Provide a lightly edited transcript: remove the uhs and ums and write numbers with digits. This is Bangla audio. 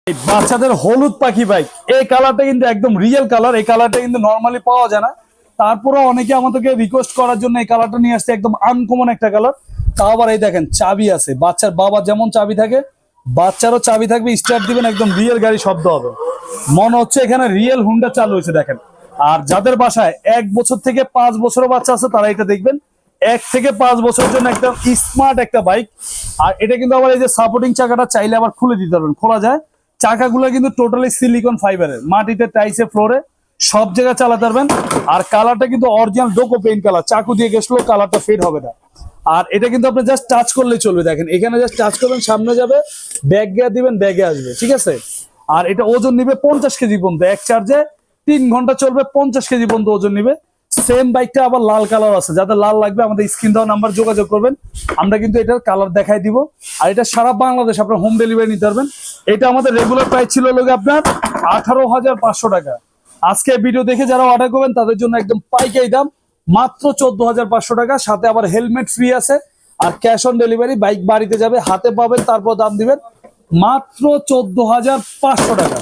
বাচ্চাদের হলুদ পাখি বাইক, এই কালারটা কিন্তু একদম রিয়েল কালার। এই কালারটা কিন্তু নর্মালি পাওয়া যায় না। তারপরে অনেকে আমাদেরকে রিকোয়েস্ট করার জন্য এই কালারটা নিয়ে আসছে, একদম আনকমন একটা কালার। তাও আবার এই দেখেন চাবি আছে, বাচ্চার বাবা যেমন চাবি থাকে বাচ্চারও চাবি থাকবে। স্টার্ট দিবেন একদম রিয়েল গাড়ি শব্দ হবে, মনে হচ্ছে এখানে রিয়েল হুন্ডা চালু হয়েছে। দেখেন, আর যাদের বাসায় 1 বছর থেকে 5 বছরের বাচ্চা আছে তারা এটা দেখবেন। 1 থেকে 5 বছরের জন্য একদম স্মার্ট একটা বাইক। আর এটা কিন্তু আবার এই যে সাপোর্টিং চাকাটা চাইলে আবার খুলে দিতে পারবেন, খোলা যায়। চাকাগুলো কিন্তু টোটালি সিলিকন ফাইবারের, মাটিতে টাইসে ফ্লোরে সব জায়গায় চালাতে পারবেন। আর কালারটা কিন্তু অরিজিনাল ডোকো পেইন্ট কালার, চাকু দিয়ে গেছলেও কালারটা ফেড হবে না। আর এটা কিন্তু আপনি জাস্ট টাচ করলেই চলবে। দেখেন এখানে জাস্ট টাচ করবেন, সামনে যাবে, ব্যাগ গিয়ে দিবেন, ব্যাগে আসবে, ঠিক আছে। আর এটা ওজন নিবে 50 কেজি পর্যন্ত, এক চার্জে 3 ঘন্টা চলবে, 50 কেজি পর্যন্ত ওজন নিবে। সেম বাইকটা আবার লাল কালার আছে, যাদের লাল লাগবে আমাদের স্ক্রিন দেওয়া নাম্বার যোগাযোগ করবেন, আমরা কিন্তু এটার কালার দেখাই দিব। আর এটা সারা বাংলাদেশ আপনার হোম ডেলিভারি নিতে পারবেন। এটা আমাদের রেগুলার প্রাইস ছিল লোক আপনার 18,500 টাকা। আজকে ভিডিও দেখে যারা অর্ডার করবেন তাদের জন্য একদম পাইকারি দাম মাত্র 14,500 টাকা, সাথে আবার হেলমেট ফ্রি আছে। আর ক্যাশ অন ডেলিভারি, বাইক বাড়িতে যাবে, হাতে পাবেন, তারপর দাম দিবেন মাত্র 14,500 টাকা।